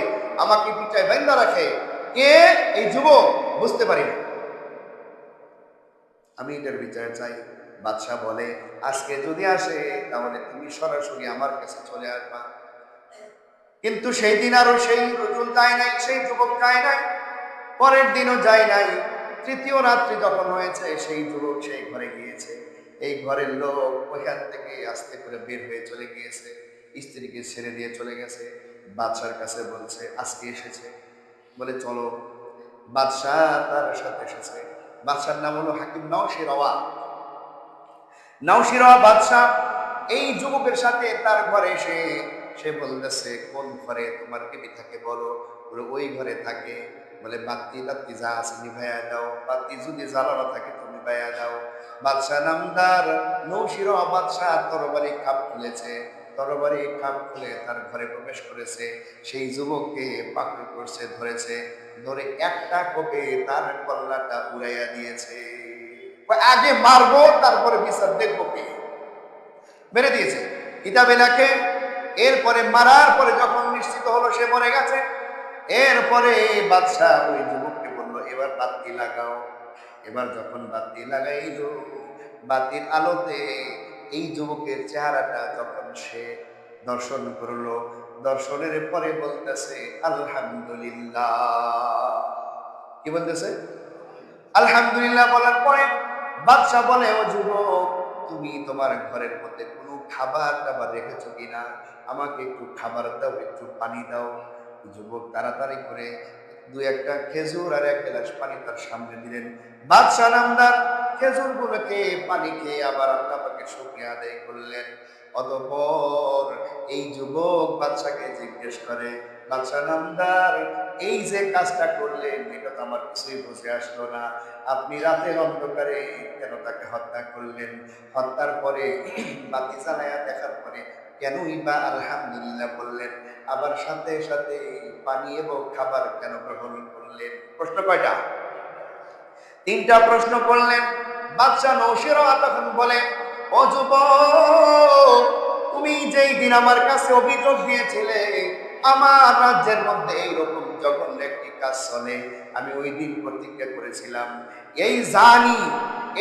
আমাকে পিটায় বাইন্দা রাখে। কে? এই যুবক। বুঝতে পারি না, আমি এটার বিচার চাই। বাদশাহ বলে, আজকে যদি আসে তাহলে তুমি সরাসরি আমার কাছে চলে আসবা। কিন্তু সেই দিন আরো সেই রজুল যায় নাই, সেই যুবক যায় নাই, পরের দিনও যায় নাই। তৃতীয় রাত্রি যখন হয়েছে, সেই যুবক সেই ঘরে গিয়েছে। এই ঘরের লোক ওইখান থেকে আস্তে করে বের হয়ে চলে গিয়েছে, স্ত্রীকে ছেড়ে দিয়ে চলে গেছে। বাদশার কাছে বলছে আজকে এসেছে, বলে চলো। বাদশাহ তার সাথে এসেছে। বাদশার নাম হলো হাকিম নাওশিরওয়া। নাওশিরওয়া বাদশাহ এই যুবকের সাথে তার ঘরে এসে সে বলতেছে, কোন ঘরে তোমার বিবি থাকে বলো। বলে ওই ঘরে থাকে। বলে বাতি টাতি যা আছে নিভাইয়া দাও, বাতি যদি জ্বালানো থাকে তুমি নিভাইয়া দাও। বাদশাহ নামদার নৌশিরওয়া বাদশাহ তরবারি খাপ খুলেছে, তরবারি খাপ খুলে তার ঘরে প্রবেশ করেছে। সেই যুবককে পাকড় করছে, ধরেছে, ধরে একটা কোপে তার কল্লাটা উড়াইয়া দিয়েছে। আগে মারবো তারপরে বিচার দেখবো কে। মেরে দিয়েছে। কিতাবে লেখে এরপরে মারার পরে যখন নিশ্চিত হলো সে মরে গেছে, এরপরে বাদশাহ ওই যুবককে বললো এবার বাতি লাগাও। এবার যখন বাতি লাগাইল, বাতির আলোতে এই যুবকের চেহারাটা যখন সে দর্শন করলো, দর্শনের পরে বলতেছে আলহামদুলিল্লাহ। কি বলতেছে? আলহামদুলিল্লাহ বলার পরে বাদশাহ বলে, ও যুবক, তুমি তোমার ঘরের মধ্যে কোনো খাবার টাবার রেখেছো কিনা? আমাকে একটু খাবার দাও, একটু পানি দাও। যুবক তাড়াতাড়ি করে দুই একটা খেজুর আর এক গ্লাস পানি তার সামনে দিলেন। বাদশাহ নামদার খেজুর গুলো খেয়ে পানি খেয়ে আবার আল্লাহ পাকে শুকরিয়া আদায় করলেন। অতঃপর এই যুবক বাদশাকে জিজ্ঞেস করে, বাদশাহ নামদার, এই যে কাজটা করলেন এটা তো আমার কিছুই বুঝে আসলো না। আপনি রাতের অন্ধকারে কেন তাকে হত্যা করলেন? হত্যার পরে বাতি জ্বালায়া দেখার পরে কেনই বা আলহামদুলিল্লাহ বললেন? আবার সাথে সাথে পানি এবং খাবার কেন গ্রহণ করলেন? প্রশ্ন কয়টা? তিনটা প্রশ্ন করলেন। বাদশাহ নওশিরওয়া তখন বলে, ও যুবক, তুমি যেই দিন আমার কাছে অভিযোগ দিয়েছিলে আমার রাজ্যের মধ্যে এইরকম জঘন্য একটি কাজ চলে, আমি ওই দিন প্রতিজ্ঞা করেছিলাম এই জানি,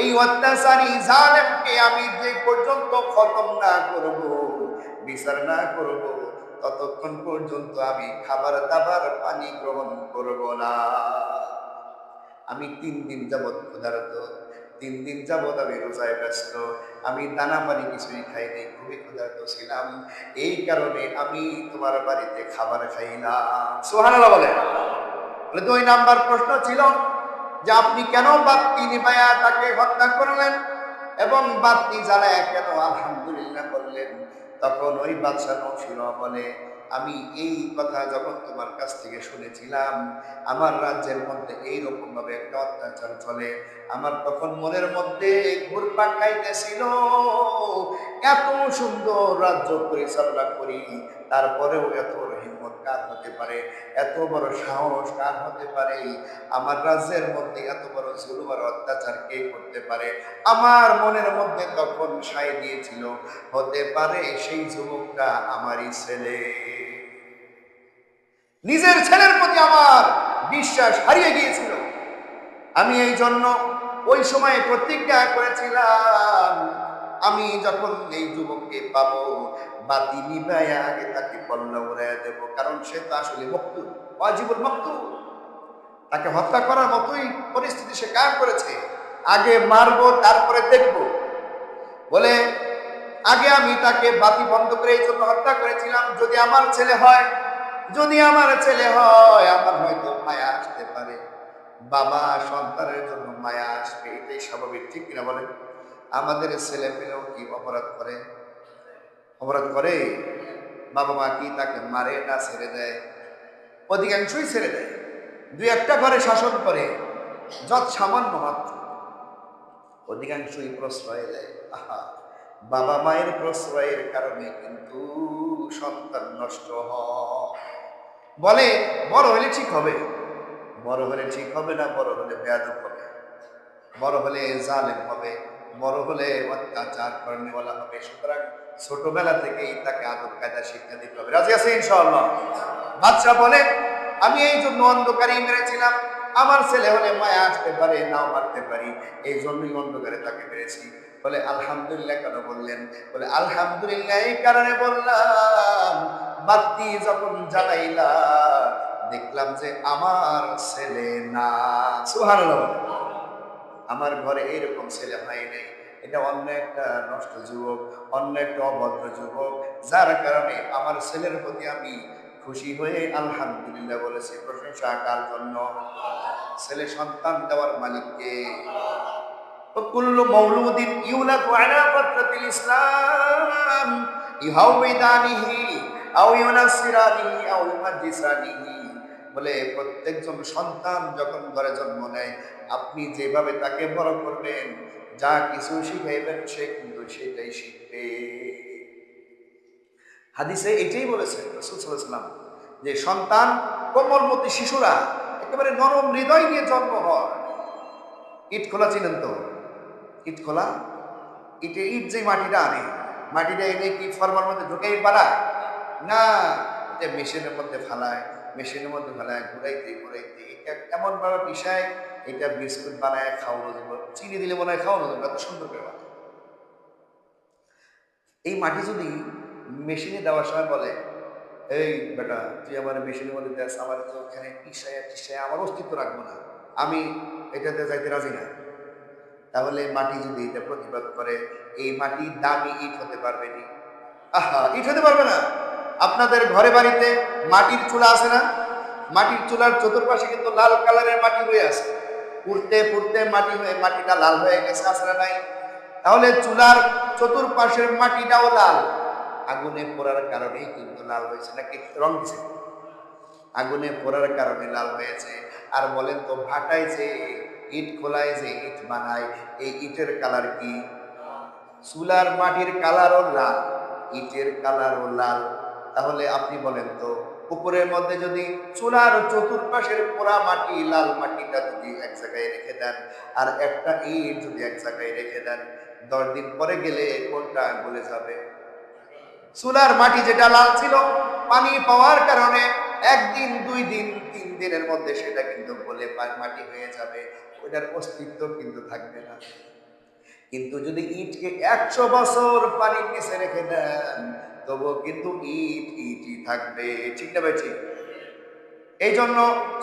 এই অত্যাচারী জালেমকে আমি যে পর্যন্ত খতম না করব, বিচার না করব, ততক্ষণ পর্যন্ত আমি খাবার দাবার পানি গ্রহণ করব না। আমি 3 দিন যাবৎ ক্ষুধার্ত, 3 দিন যাবৎ আমি রোজায় ব্যস্ত, আমি দানা পানি কিছুই খাইনি, খুবই ক্ষুধার্ত ছিলাম। এই কারণে আমি তোমার বাড়িতে খাবার খাইলাম। সুবহানাল্লাহ বলে। 2 নাম্বার প্রশ্ন ছিল যে আপনি কেন বাতি নিভায়া তাকে হত্যা করলেন এবং বাতি জ্বালায় কেন আলহামদুলিল্লাহ বললেন? তখন ওই বাদশাহ নওশিরওয়া বলে, আমি এই কথা যখন তোমার কাছ থেকে শুনেছিলাম আমার রাজ্যের মধ্যে এইরকম ভাবে একটা অত্যাচার চলে, আমার তখন মনের মধ্যে ঘুরপাক খাইতেছিল, এত সুন্দর রাজ্য পরিচালনা করি, তারপরেও এত বড় হিম্মত কার হতে পারে? এত বড় সাহস কার হতে পারে? আমার রাজ্যের মধ্যে এত বড় জুলুম আর অত্যাচার কে করতে পারে? আমার মনের মধ্যে তখন সায় দিয়েছিল, হতে পারে সেই যুবকটা আমারই ছেলে। নিজের ছেলের প্রতি আমার বিশ্বাস হারিয়ে গিয়েছিল। আমি এই জন্য ওই সময় প্রতিজ্ঞা করেছিলাম আমি যখন এই যুবককে পাবো বাতি নিভাইয়া আগে তাকে কল্লা উড়াইয়া দেবো, কারণ সে তো আসলে মকতুল, ওয়াজিবুল মকতুল। তাকে হত্যা করার মতোই পরিস্থিতি সে কায়েম করেছে। আগে মারবো তারপরে দেখবো বলে আগে আমি তাকে বাতি বন্ধ করে এই জন্য হত্যা করেছিলাম, যদি আমার ছেলে হয়, যদি আমার ছেলে হয় আমার হয়তো মায়া আসতে পারে, বাবা সন্তানের জন্য মায়া আসবে, এটাই স্বাভাবিক, ঠিক কিনা বলেন? আমাদের ছেলে পেলেও কি অপরাধ করে? অপরাধ করে? বাবা মা কি তাকে মারে না ছেড়ে দেয়? অধিকাংশই ছেড়ে দেয়, 2-1টা ঘরে শাসন করে, যত সামান্য মাত্র, অধিকাংশই প্রশ্রয় দেয়। আহা, বাবা মায়ের প্রশ্রয়ের কারণে কিন্তু সন্তান নষ্ট হয়। বলে বড় হলে ঠিক হবে, বড় হলে ঠিক হবে না, বড় হলে বেয়াদব হবে, বড় হলে জালেম হবে, বড় হলে অত্যাচার করেওয়ালা হবে। সুতরাং ছোটবেলা থেকেই তাকে আদব কায়দা শিক্ষা দিতে হবে। রাজি আছে ইনশাআল্লাহ? বাদশা বলে, আমি এই জন্য অন্ধকারেই মেরেছিলাম, আমার ছেলে হলে মায়া আসতে পারে, নাও মারতে পারি, এই জন্যই অন্ধকারে তাকে মেরেছি। বলে আলহামদুলিল্লাহ কেন বললেন? বলে আলহামদুলিল্লাহ এই কারণে বললাম, বাতি যখন জ্বালাইলা দেখলাম যে আমার ছেলে না। সুবহানাল্লাহ। আমার ঘরে এইরকম ছেলে হয় নাই, এটা অন্য একটা নষ্ট যুবক, অন্য একটা অভদ্র যুবক, যার কারণে আমার ছেলের প্রতি আমি খুশি হয়ে আলহামদুলিল্লাহ বলেছি। প্রশংসা কার জন্য? ছেলে সন্তান দেওয়ার মালিককে। কুল্লু মাউলুদিন ইউলাদু আলা ফাতরাতিল ইসলাম ইহাউবিদানিহি আও ইউনাসিরানিহি আও ইউমাজ্জিসানিহি। বলে প্রত্যেকজন সন্তান যখন ঘরে জন্ম নেয়, আপনি যেভাবে তাকে বড় করবেন, যা কিছু শিখাইবেন, সে কিন্তু সেটাই শিখবে। হাদিসে এটাই বলেছেন রাসূল সাল্লাল্লাহু আলাইহি ওয়াসাল্লাম, যে সন্তান, কোমলমতি শিশুরা একেবারে নরম হৃদয় নিয়ে জন্ম হয়। ইট খোলা চিনেন তো? ইট খোলা, ইটে ইট যে মাটিটা আনে, মাটিটা এনে কি ফর্মার মধ্যে ঢুকে ইট বানায় না, এটা মেশিনের মধ্যে ফেলায়, মেশিনের মধ্যে ফেলায়, ঘুরাইতে ঘুরাইতে এটা এমন ভাবে পিসায়, এটা বিস্কুট বানায় খাওয়ানো যাবে, চিনি দিলে মনে হয় খাওয়ানো যাবে, এত সুন্দর করে বানায়। এই মাটি যদি মেশিনে দেওয়ার সময় বলে, এই বেটা তুই আমার মেশিনের মধ্যে দেশ, আমার তো ওখানে পিসায় টিসায় আমার অস্তিত্ব রাখবো না, আমি এটাতে যাইতে রাজি না, তাহলে মাটি যদি এটা প্রতিবাদ করে, এই মাটি দামি ইট হতে পারবে না। আহা, ইট হতে পারবে না। আপনাদের ঘরে বাড়িতে মাটির চুলা আছে না? মাটির চুলার চতুর্পাশে কিন্তু লাল কালারের মাটি হয়ে আছে, পুড়তে পুড়তে মাটি হয়ে মাটিটা লাল হয়ে গেছে, আছে না নাই? তাহলে চুলার চতুর্পাশের মাটিটাও লাল, আগুনে পোড়ার কারণেই কিন্তু লাল হয়েছে, নাকি রং দিছে? আগুনে পোড়ার কারণে লাল হয়েছে। আর বলেন তো, ভাটায় যে ইট খোলায় যে ইট বানায়, এই ইটের কালার কি? চুলার মাটির কালারও লাল, ইটের কালারও লাল। তাহলে আপনি বলেন তো, পুকুরের মধ্যে যদি চুলার চতুর্পাশের পোড়া মাটি, লাল মাটিটা যদি এক জায়গায় রেখে দেন, আর একটা ইট যদি এক জায়গায় রেখে দেন, 10 দিন পরে গেলে কোনটা গলে যাবে? চুলার মাটি যেটা লাল ছিল, পানি পাওয়ার কারণে 1 দিন 2 দিন 3 দিনের মধ্যে সেটা কিন্তু গলে মাটি হয়ে যাবে, ওটার অস্তিত্ব কিন্তু থাকবে না। কিন্তু যদি ইটকে 100 বছর পানির নিচে রেখে দেন, তবুও কিন্তু ইট ইটই থাকবে। ঠিক না ভাই? ঠিক। এই জন্য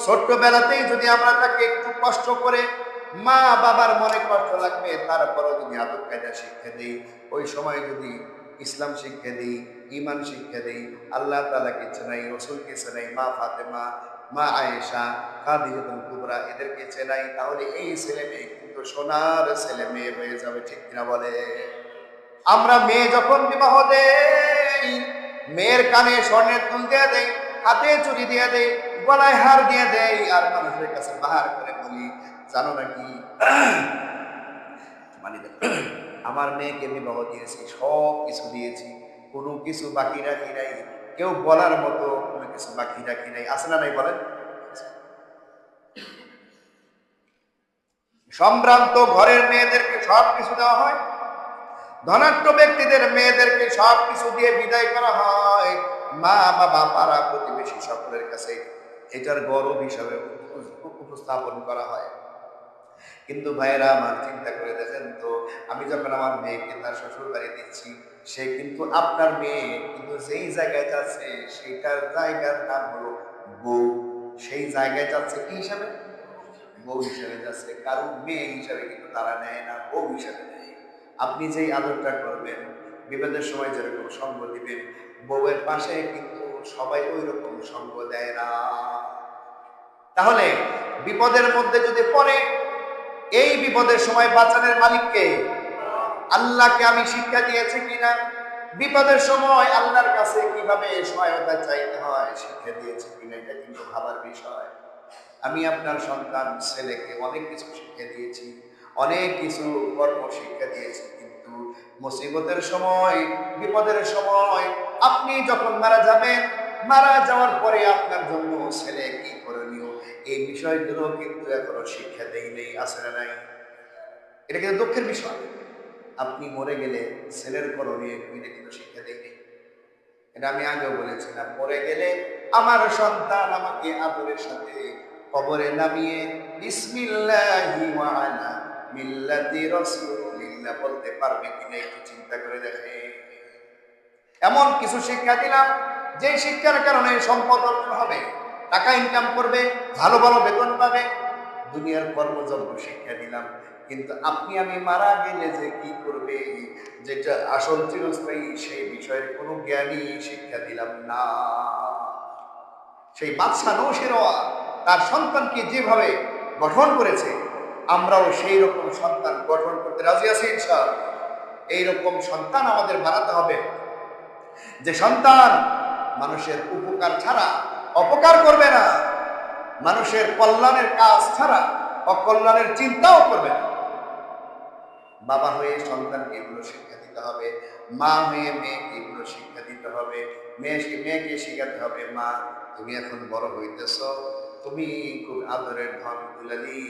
ছোট্টবেলাতেই যদি আমরা তাকে একটু কষ্ট করে, মা বাবার মনে কষ্ট লাগবে, তারপরও যদি আদব কায়দা শিক্ষা দিই, ওই সময় যদি ইসলাম শিক্ষা দিই, ইমান শিক্ষা দিই, আল্লাহ তাআলাকে চেনাই, রসুলকে চেনাই, মা ফাতেমা, মা আয়েশা, খাদিজাতুল কুবরা, এদেরকে চেনাই, তাহলে এই ছেলে মেয়ে কিন্তু সোনার ছেলে মেয়ে হয়ে যাবে। ঠিক কিনা বলে? আমরা মেয়ে যখন বিবাহ দেই, মেয়ের কানে স্বর্ণের দুল দিয়ে দেই, হাতে চুড়ি দিয়ে দেই, গলায় হার দিয়ে দেই, আর মানুষের কাছে বাহার করে বলি, জানো নাকি মানে আমার মেয়েকে বিবাহ দিয়েছি, সব কিছু দিয়েছি, কোনো কিছু বাকি রাখি নাই, কেউ বলার মতো কোনো কিছু বাকি রাখি নাই। আছে না নাই বলেন? সম্ভ্রান্ত ঘরের মেয়েদেরকে সব কিছু দেওয়া হয়, ধনাঢ্য ব্যক্তিদের মেয়েদেরকে সব কিছু দিয়ে বিদায় করা হয়, মা বাবা পাড়া প্রতিবেশী সকলের কাছে এটার গৌরব হিসাবে উপস্থাপন করা হয়। কিন্তু ভাইয়েরা আমার, চিন্তা করে দেখেন তো, আমি যখন আমার মেয়েকে তার শ্বশুর বাড়ি দিচ্ছি, সে কিন্তু আপনার মেয়ে, কিন্তু যেই জায়গায় যাচ্ছে সেইটার জায়গার নাম হলো বউ, সেই জায়গায় যাচ্ছে কি হিসাবে? বউ হিসাবে যাচ্ছে, কারণ মেয়ে হিসাবে কিন্তু তারা নেয় না, বউ হিসাবে নেয়। আপনি যেই আদরটা করবেন, বিপদের সময় যেরকম সঙ্গ দিবেন, বউয়ের পাশে কিন্তু সবাই ওই রকম সঙ্গ দেয় না। তাহলে বিপদের মধ্যে যদি পড়ে, এই বিপদের সময় বাঁচানোর মালিককে, আল্লাহকে আমি শিক্ষা দিয়েছি কিনা, বিপদের সময় আল্লাহর কাছে কিভাবে সহায়তা চাইতে হয় শিক্ষা দিয়েছি কিনা, এটা কিন্তু ভাবার বিষয়। আমি আপনার সন্তান ছেলেকে অনেক কিছু শিক্ষা দিয়েছি, অনেক কিছু কর্ম শিক্ষা দিয়েছি, কিন্তু মুসিবতের সময়, বিপদের সময়, আপনি যখন মারা যাবেন, মারা যাওয়ার পরে আপনার জন্য ছেলে কি করণীয়, এই বিষয়গুলো কিন্তু এখনো শিক্ষা দেই নেই, আছে না নাই? এটা কিন্তু দুঃখের বিষয়। আপনি মরে গেলে ছেলের করণীয় এটা কিন্তু শিক্ষা দেই নেই। এটা আমি আগেও বলেছিলাম, মরে গেলে আমার সন্তান আমাকে আদরের সাথে কবরে নামিয়ে বিসমিল্লাহি ওয়া আলা মিল্লাতি রাসূলিল্লাহ বলতে পারবে কিনা একটু চিন্তা করে দেখে। এমন কিছু শিক্ষা দিলাম যে শিক্ষার কারণে সম্পদ অর্জন হবে, টাকা ইনকাম করবে, ভালো ভালো বেতন পাবে, দুনিয়ার কর্মযজ্ঞ শিক্ষা দিলাম। কিন্তু আপনি আমি মারা গেলে যে কি করবে, যেটা আসল চিরস্থায়ী, সেই বিষয়ের কোনো জ্ঞানই শিক্ষা দিলাম না। সেই বাদশা নৌশেরওয়া তার সন্তানকে যেভাবে গঠন করেছে, আমরাও সেই রকম সন্তান গঠন করতে রাজি আছি ইনশাআল্লাহ। এইরকম সন্তান আমাদের বানাতে হবে, যে সন্তান মানুষের উপকার ছাড়া অপকার করবে না, মানুষের কল্যাণের কাজ ছাড়া অকল্যাণের চিন্তাও করবে না। বাবা হয়ে সন্তানকে এগুলো শিক্ষা দিতে হবে, মা হয়ে মেয়েকে এগুলো শিক্ষা দিতে হবে। মেয়েকে শিখাতে হবে, মা তুমি এখন বড় হইতেছ, তুমি খুব আদরের ধন দুলালি,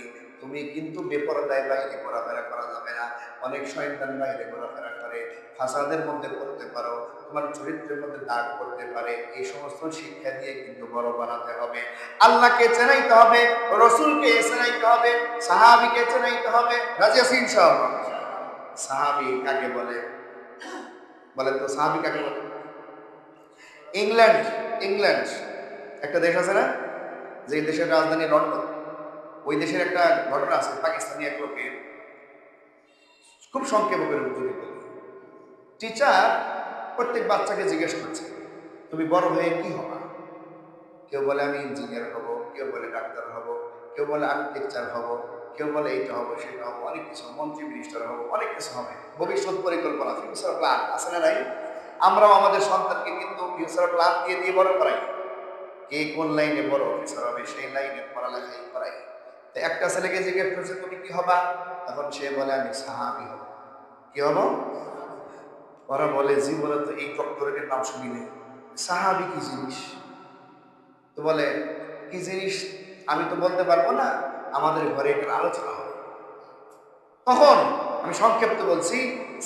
তুমি কিন্তু বেপরদায় বাইরে ঘোরাফেরা করা যাবে না। অনেক শয়তান বাইরে ঘোরাফেরা করে, ফাসাদের মধ্যে পড়তে পারো, তোমার চরিত্রের মধ্যে দাগ করতে পারে। এই সমস্ত শিক্ষা দিয়ে কিন্তু বড় বানাতে হবে। আল্লাহকে চেনাইতে হবে, রসুলকে চেনাইতে হবে, সাহাবিকে চেনাইতে হবে। রাজি আছি ইনশাআল্লাহ? সাহাবি কাকে বলে বলেন তো? সাহাবি কাকে বলে? ইংল্যান্ড, ইংল্যান্ড একটা দেশ আছে না, যে দেশের রাজধানী লন্ডন, ওই দেশের একটা ঘটনা আছে। পাকিস্তানি এক লোকের, খুব সংক্ষেপে করে যদি বলি, টিচার প্রত্যেক বাচ্চাকে জিজ্ঞেস করছে তুমি বড় হয়ে কি হবা? কেউ বলে আমি ইঞ্জিনিয়ার হব, কেউ বলে ডাক্তার হব, কেউ বলে আর্কিটেকচার হব, কেউ বলে এইটা হবো সেটা হবো, অনেক কিছু, মন্ত্রী মিনিস্টার হবো, অনেক কিছু হবে। ভবিষ্যৎ পরিকল্পনা, ফিউচার প্ল্যান আছে না নাই? আমরাও আমাদের সন্তানকে কিন্তু ফিউচার প্ল্যান দিয়ে দিয়ে বড় করাই। কে কোন লাইনে বড় অফিসার হবে সেই লাইনে পড়ালেখাই করাই। তো একটা ছেলেকে জিজ্ঞেস করছে তুমি কি হবা? তখন সে বলে আমি সাহাবি হব। কি হবো? ওরা বলে জি, বলে তো এই ডক্টরের নাম শুনিলে সাহাবি কি জিনিস? তো বলে কি জিনিস আমি তো বলতে পারবো না, আমাদের ঘরে একটা আলোচনা হবে। তখন আমি সংক্ষিপ্ত বলছি,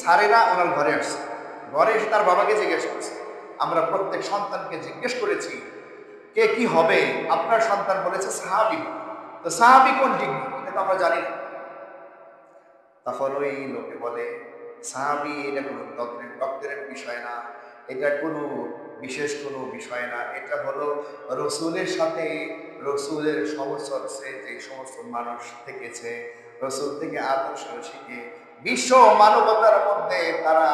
স্যারেরা ওনার ঘরে আসছে, ঘরে এসে তার বাবাকে জিজ্ঞেস করছে, আমরা প্রত্যেক সন্তানকে জিজ্ঞেস করেছি কে কি হবে, আপনার সন্তান বলেছে সাহাবি। তো সাহাবি কোন ডিগ্রি এটা তো আমরা জানি না। তখন ওই লোকে বলে সাহাবি এটা কোনো ডক্টরের বিষয় না, এটা কোনো বিশেষ কোনো বিষয় না, এটা হলো রসুলের সাথে, রসুলের সমস্যে যে সমস্ত মানুষ থেকেছে, রসুল থেকে আদর্শ শিখে বিশ্ব মানবতার মধ্যে তারা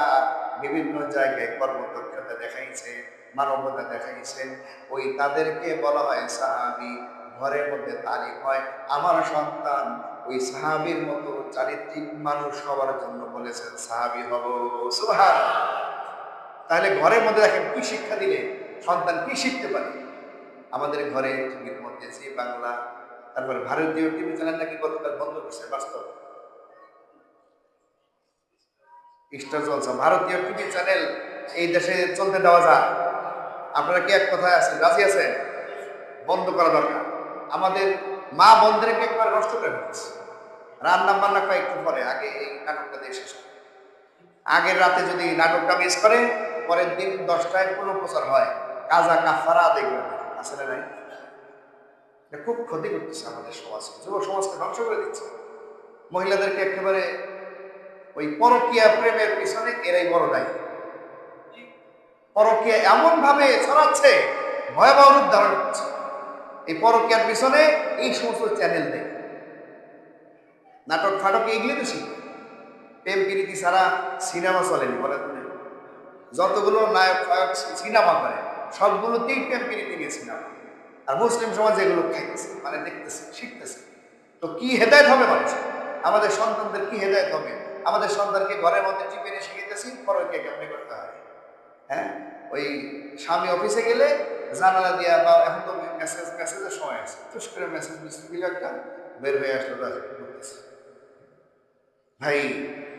বিভিন্ন জায়গায় কর্মদক্ষতা দেখাইছে, মানবতা দেখাইছেন, ওই তাদেরকে বলা হয় সাহাবি। ঘরের মধ্যে তালিম হয়। আমার সন্তান ওই সাহাবীর মতো চারিত্রিক মানুষ হওয়ার জন্য বলেছেন সাহাবী হব। সুবহানাল্লাহ। তাহলে ঘরের মধ্যে দেখেন কি শিক্ষা দিলে সন্তান কি শিখতে পারে। আমাদের ঘরে টিভির মধ্যে জি বাংলা, তারপর ভারতীয় টিভি চ্যানেল নাকি গতকাল বন্ধ করছে, বাস্তব স্টার জলসা, ভারতীয় টিভি চ্যানেল এই দেশে চলতে দেওয়া যায়? আপনারা কি এক কথায় আছেন, রাজি আছেন? বন্ধ করা দরকার। আমাদের মা বোনদেরকে একবার নষ্ট করে ফেলছে। রান্না বান্না কয়েকটু পরে, আগে এই নাটকটা দিয়ে শেষ করে, আগের রাতে যদি নাটকটা মিস করে পরের দিন 10টায় কোনো প্রচার হয়, কাজা কাফারা আদায় করে দেয়। আসলে নাই, এটা খুব ক্ষতি করতেছে আমাদের সমাজ, যুব সমাজকে ধ্বংস করে দিচ্ছে। মহিলাদেরকে একেবারে ওই পরকীয়া প্রেমের পিছনে এরাই বড় দায়ী। পরকীয়া এমন ভাবে ছড়াচ্ছে, ভয়াবহ রূপ ধারণ করছে। এই পরকীয়ার পিছনে এই সমস্ত চ্যানেল নেই, নাটক ফাটক এগুলি তো শিখবে। প্রেম প্রীতি ছাড়া সিনেমা চলেনি, বলে যতগুলো নায়ক ফায়ক সিনেমা করে সবগুলোতেই প্রেম প্রীতি নিয়ে সিনেমা। আর মুসলিম সমাজ এগুলো খাইতেছে, মানে দেখতেছে, শিখতেছে। তো কি হেদায়ত হবে মানুষের? আমাদের সন্তানদের কি হেদায়ত হবে? আমাদের সন্তানকে ঘরের মধ্যে টিপে নিয়ে শিখেতেছি পরকে কেমনি করতে হয়। হ্যাঁ, ওই স্বামী অফিসে গেলে জানালা দিয়া, বা এখন তো মেসেজের সময় আছে, তুস করে মেসেজ দিল একটা, বের হয়ে আসলো করতেছে। ভাই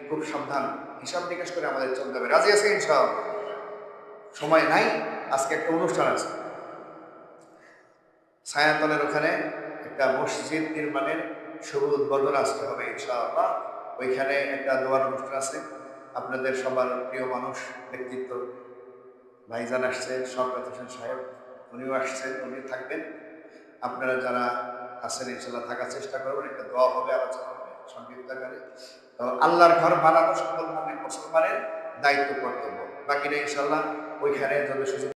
খুব সাবধান, হিসাব নিকাশ করে আমাদের চলতে হবে। রাজি আছে ইনশাআল্লাহ? সময় নাই, আজকে একটা অনুষ্ঠান আছে ছায়াতলের ওখানে, একটা মসজিদ নির্মাণের শুভ উদ্বোধন আজকে হবে ইনশাআল্লাহ। ওইখানে একটা দোয়ার অনুষ্ঠান আছে। আপনাদের সবার প্রিয় মানুষ, ব্যক্তিত্ব ভাইজান আসছে, শওকত হোসেন সাহেব, উনিও আসছেন, উনি থাকবেন। আপনারা যারা আছেন ইনশাল্লাহ থাকার চেষ্টা করবেন। একটা দোয়া হবে, আলোচনা হবে সংক্ষিপ্ত আকারে। তো আল্লাহর ঘর বানানো সকল মুমিন মুসলমানের দায়িত্ব কর্তব্য। বাকিটা ইনশাল্লাহ ওইখানে যদি সুযোগ